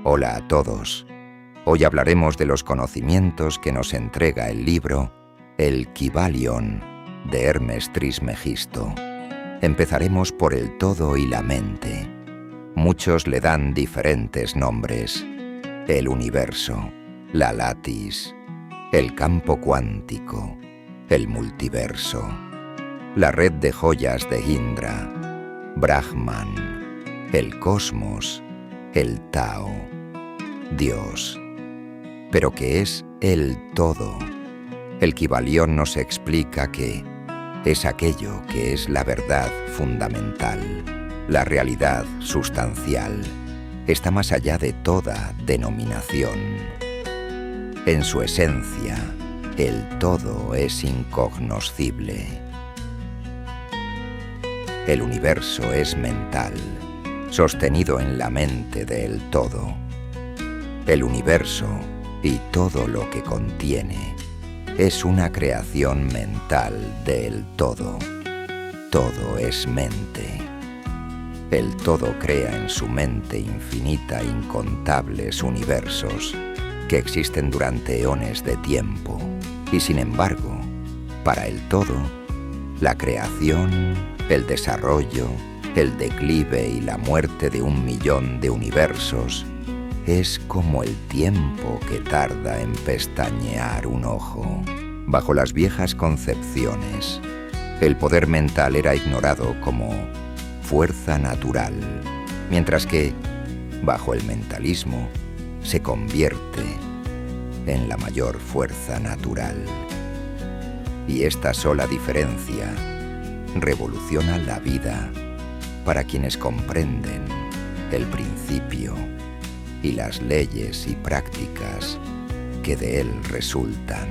Hola a todos. Hoy hablaremos de los conocimientos que nos entrega el libro El Kybalion de Hermes Trismegisto. Empezaremos por el todo y la mente. Muchos le dan diferentes nombres: el universo, la latis, el campo cuántico, el multiverso, la red de joyas de Indra, Brahman, el cosmos, el Tao, Dios. Pero ¿qué es el todo? El Kybalion nos explica que es aquello que es la verdad fundamental, la realidad sustancial. Está más allá de toda denominación. En su esencia, el todo es incognoscible. El universo es mental, sostenido en la mente del todo. El universo y todo lo que contiene es una creación mental del todo. Todo es mente. El todo crea en su mente infinita incontables universos que existen durante eones de tiempo. Y sin embargo, para el todo, la creación, el desarrollo, el declive y la muerte de 1.000.000 de universos es como el tiempo que tarda en pestañear un ojo. Bajo las viejas concepciones, el poder mental era ignorado como fuerza natural, mientras que, bajo el mentalismo, se convierte en la mayor fuerza natural. Y esta sola diferencia revoluciona la vida para quienes comprenden el principio y las leyes y prácticas que de él resultan.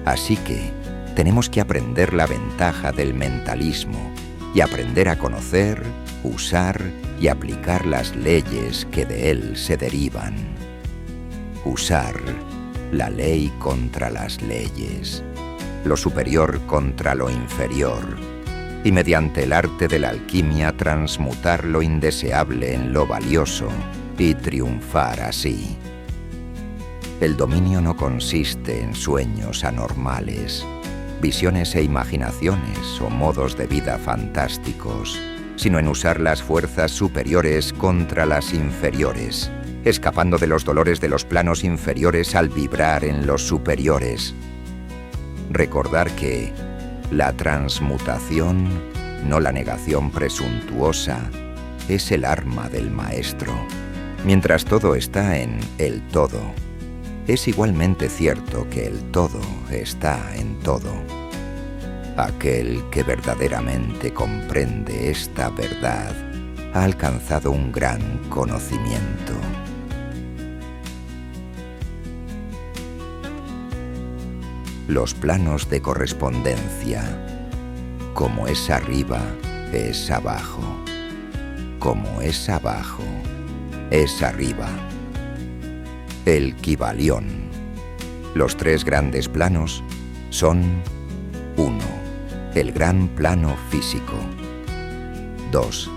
Así que tenemos que aprender la ventaja del mentalismo y aprender a conocer, usar y aplicar las leyes que de él se derivan. Usar la ley contra las leyes, lo superior contra lo inferior, y mediante el arte de la alquimia transmutar lo indeseable en lo valioso y triunfar así. El dominio no consiste en sueños anormales, visiones e imaginaciones o modos de vida fantásticos, sino en usar las fuerzas superiores contra las inferiores, escapando de los dolores de los planos inferiores al vibrar en los superiores. Recordar que la transmutación, no la negación presuntuosa, es el arma del maestro. Mientras todo está en el todo, es igualmente cierto que el todo está en todo. Aquel que verdaderamente comprende esta verdad ha alcanzado un gran conocimiento. Los planos de correspondencia. Como es arriba, es abajo. Como es abajo, es arriba. El Kybalion. Los tres grandes planos son: 1. El gran plano físico. 2.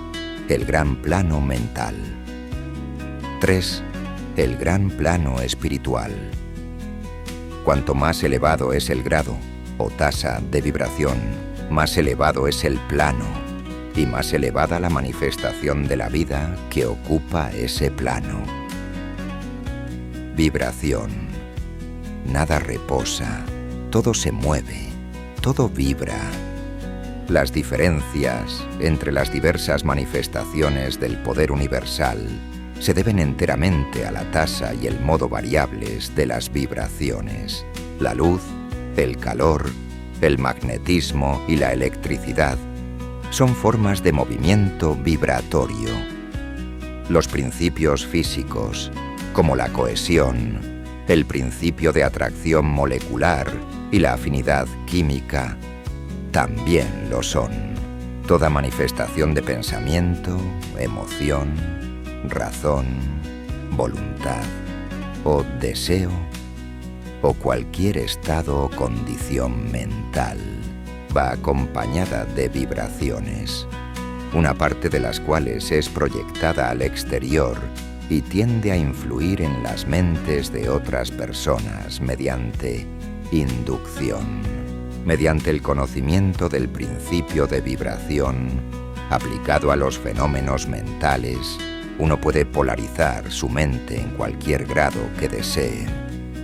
El gran plano mental. 3. El gran plano espiritual. Cuanto más elevado es el grado o tasa de vibración, más elevado es el plano y más elevada la manifestación de la vida que ocupa ese plano. Vibración. Nada reposa, todo se mueve, todo vibra. Las diferencias entre las diversas manifestaciones del poder universal se deben enteramente a la tasa y el modo variables de las vibraciones. La luz, el calor, el magnetismo y la electricidad son formas de movimiento vibratorio. Los principios físicos, como la cohesión, el principio de atracción molecular y la afinidad química, también lo son. Toda manifestación de pensamiento, emoción, razón, voluntad o deseo o cualquier estado o condición mental va acompañada de vibraciones, una parte de las cuales es proyectada al exterior y tiende a influir en las mentes de otras personas mediante inducción. Mediante el conocimiento del principio de vibración aplicado a los fenómenos mentales, uno puede polarizar su mente en cualquier grado que desee,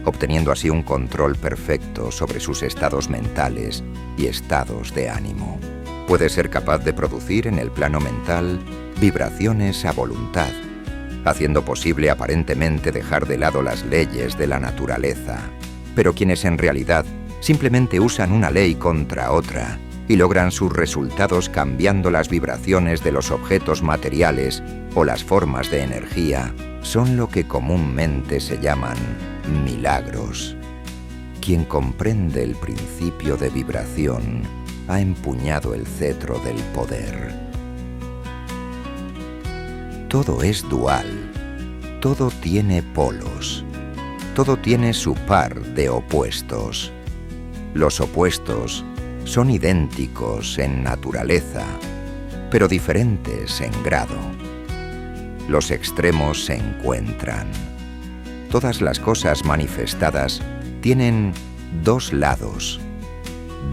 obteniendo así un control perfecto sobre sus estados mentales y estados de ánimo. Puede ser capaz de producir en el plano mental vibraciones a voluntad, haciendo posible aparentemente dejar de lado las leyes de la naturaleza, pero quienes en realidad simplemente usan una ley contra otra y logran sus resultados cambiando las vibraciones de los objetos materiales o las formas de energía, son lo que comúnmente se llaman milagros. Quien comprende el principio de vibración ha empuñado el cetro del poder. Todo es dual, todo tiene polos, todo tiene su par de opuestos. Los opuestos son idénticos en naturaleza, pero diferentes en grado. Los extremos se encuentran. Todas las cosas manifestadas tienen dos lados,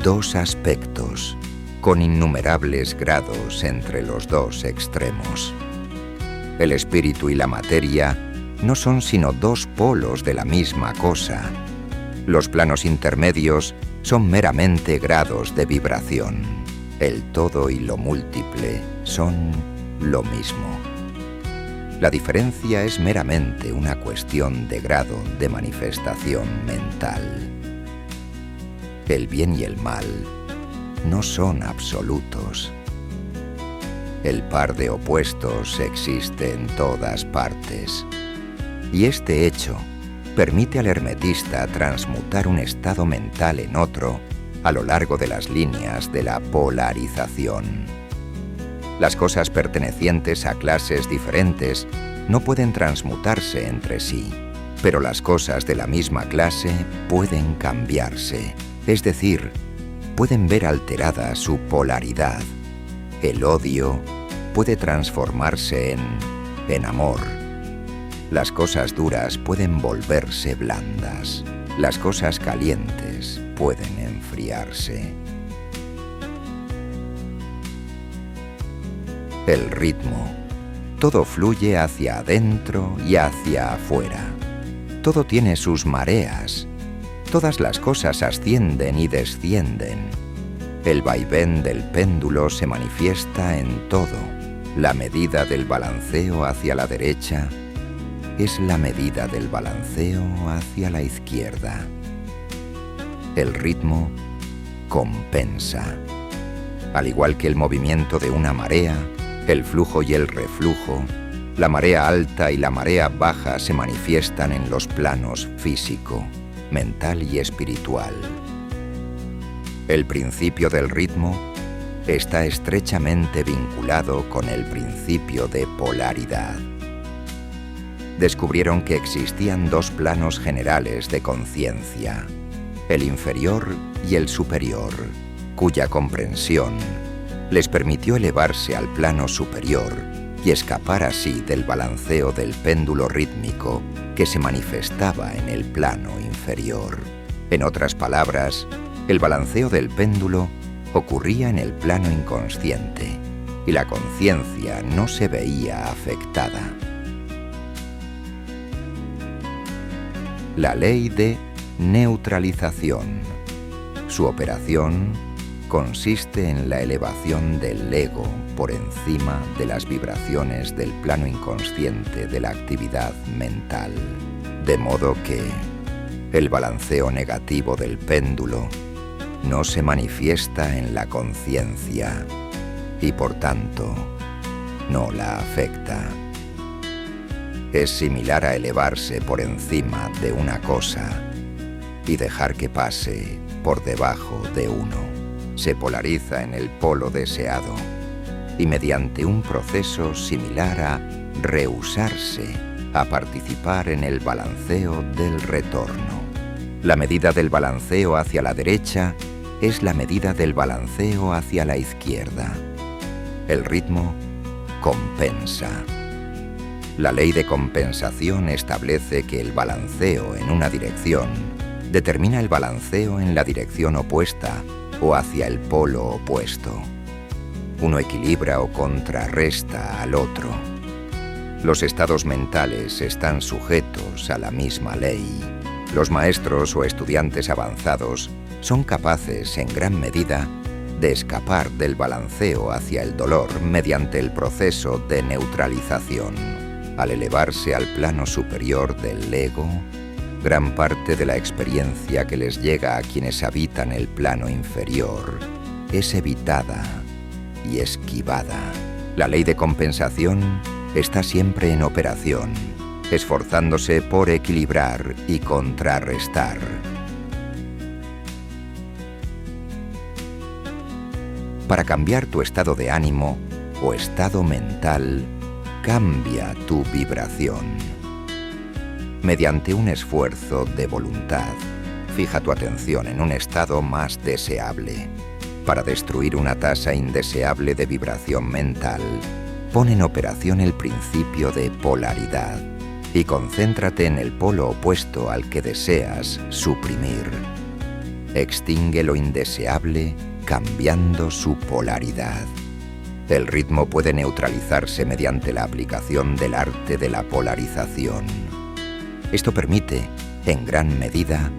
dos aspectos, con innumerables grados entre los dos extremos. El espíritu y la materia no son sino dos polos de la misma cosa. Los planos intermedios son meramente grados de vibración. El todo y lo múltiple son lo mismo. La diferencia es meramente una cuestión de grado de manifestación mental. El bien y el mal no son absolutos. El par de opuestos existe en todas partes, y este hecho permite al hermetista transmutar un estado mental en otro a lo largo de las líneas de la polarización. Las cosas pertenecientes a clases diferentes no pueden transmutarse entre sí, pero las cosas de la misma clase pueden cambiarse, es decir, pueden ver alterada su polaridad. El odio puede transformarse en amor. Las cosas duras pueden volverse blandas. Las cosas calientes pueden enfriarse. El ritmo. Todo fluye hacia adentro y hacia afuera. Todo tiene sus mareas. Todas las cosas ascienden y descienden. El vaivén del péndulo se manifiesta en todo. La medida del balanceo hacia la derecha es la medida del balanceo hacia la izquierda. El ritmo compensa. Al igual que el movimiento de una marea, el flujo y el reflujo, la marea alta y la marea baja se manifiestan en los planos físico, mental y espiritual. El principio del ritmo está estrechamente vinculado con el principio de polaridad. Descubrieron que existían dos planos generales de conciencia, el inferior y el superior, cuya comprensión les permitió elevarse al plano superior y escapar así del balanceo del péndulo rítmico que se manifestaba en el plano inferior. En otras palabras, el balanceo del péndulo ocurría en el plano inconsciente y la conciencia no se veía afectada. La ley de neutralización. Su operación consiste en la elevación del ego por encima de las vibraciones del plano inconsciente de la actividad mental, de modo que el balanceo negativo del péndulo no se manifiesta en la conciencia y por tanto no la afecta. Es similar a elevarse por encima de una cosa y dejar que pase por debajo de uno. Se polariza en el polo deseado y mediante un proceso similar a rehusarse a participar en el balanceo del retorno. La medida del balanceo hacia la derecha es la medida del balanceo hacia la izquierda. El ritmo compensa. La ley de compensación establece que el balanceo en una dirección determina el balanceo en la dirección opuesta o hacia el polo opuesto. Uno equilibra o contrarresta al otro. Los estados mentales están sujetos a la misma ley. Los maestros o estudiantes avanzados son capaces, en gran medida, de escapar del balanceo hacia el dolor mediante el proceso de neutralización. Al elevarse al plano superior del ego, gran parte de la experiencia que les llega a quienes habitan el plano inferior es evitada y esquivada. La ley de compensación está siempre en operación, esforzándose por equilibrar y contrarrestar. Para cambiar tu estado de ánimo o estado mental, cambia tu vibración. Mediante un esfuerzo de voluntad, fija tu atención en un estado más deseable. Para destruir una tasa indeseable de vibración mental, pon en operación el principio de polaridad y concéntrate en el polo opuesto al que deseas suprimir. Extingue lo indeseable cambiando su polaridad. El ritmo puede neutralizarse mediante la aplicación del arte de la polarización. Esto permite, en gran medida,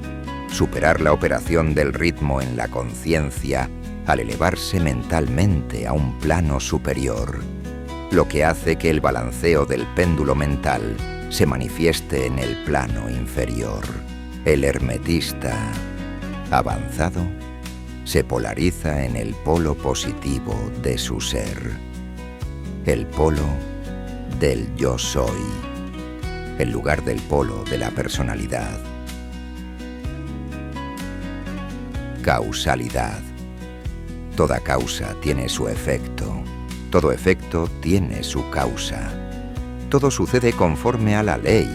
superar la operación del ritmo en la conciencia al elevarse mentalmente a un plano superior, lo que hace que el balanceo del péndulo mental se manifieste en el plano inferior. El hermetista avanzado se polariza en el polo positivo de su ser, el polo del yo soy, en lugar del polo de la personalidad. Causalidad. Toda causa tiene su efecto, todo efecto tiene su causa. Todo sucede conforme a la ley.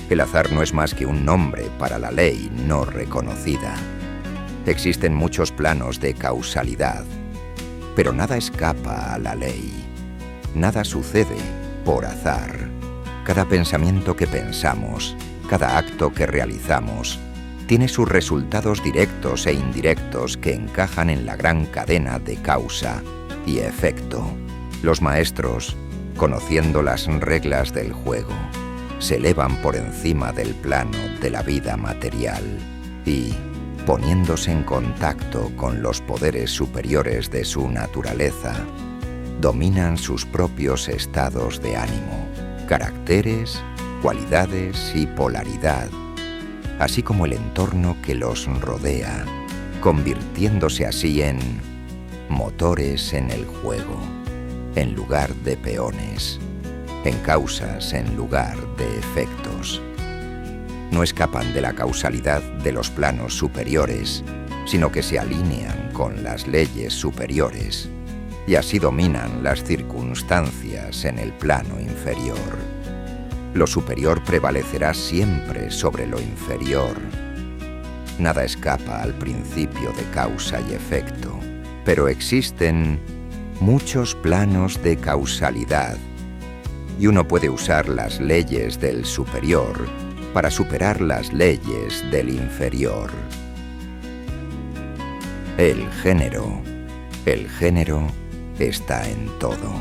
El azar no es más que un nombre para la ley no reconocida. Existen muchos planos de causalidad, pero nada escapa a la ley. Nada sucede por azar. Cada pensamiento que pensamos, cada acto que realizamos, tiene sus resultados directos e indirectos que encajan en la gran cadena de causa y efecto. Los maestros, conociendo las reglas del juego, se elevan por encima del plano de la vida material y, poniéndose en contacto con los poderes superiores de su naturaleza, dominan sus propios estados de ánimo, caracteres, cualidades y polaridad, así como el entorno que los rodea, convirtiéndose así en motores en el juego, en lugar de peones, en causas en lugar de efectos. No escapan de la causalidad de los planos superiores, sino que se alinean con las leyes superiores y así dominan las circunstancias en el plano inferior. Lo superior prevalecerá siempre sobre lo inferior. Nada escapa al principio de causa y efecto, pero existen muchos planos de causalidad y uno puede usar las leyes del superior para superar las leyes del inferior. El género está en todo.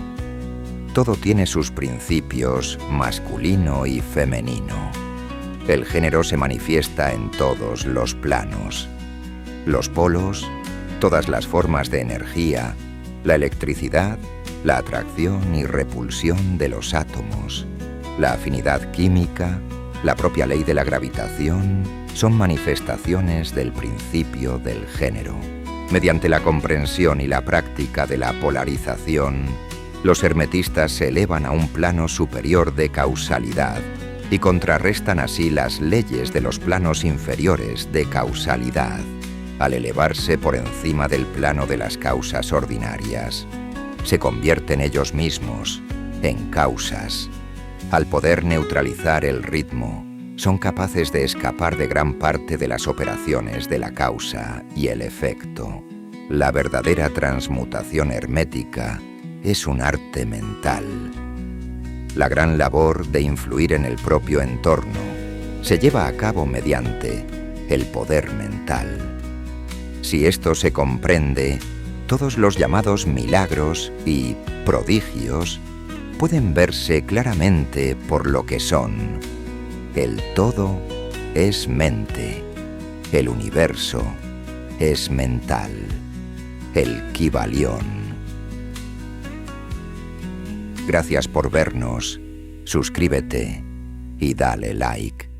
Todo tiene sus principios masculino y femenino. El género se manifiesta en todos los planos. Los polos, todas las formas de energía, la electricidad, la atracción y repulsión de los átomos, la afinidad química, la propia ley de la gravitación, son manifestaciones del principio del género. Mediante la comprensión y la práctica de la polarización, los hermetistas se elevan a un plano superior de causalidad y contrarrestan así las leyes de los planos inferiores de causalidad, al elevarse por encima del plano de las causas ordinarias. Se convierten ellos mismos en causas. Al poder neutralizar el ritmo, son capaces de escapar de gran parte de las operaciones de la causa y el efecto. La verdadera transmutación hermética es un arte mental. La gran labor de influir en el propio entorno se lleva a cabo mediante el poder mental. Si esto se comprende, todos los llamados milagros y prodigios pueden verse claramente por lo que son. El todo es mente. El universo es mental. El Kybalión. Gracias por vernos. Suscríbete y dale like.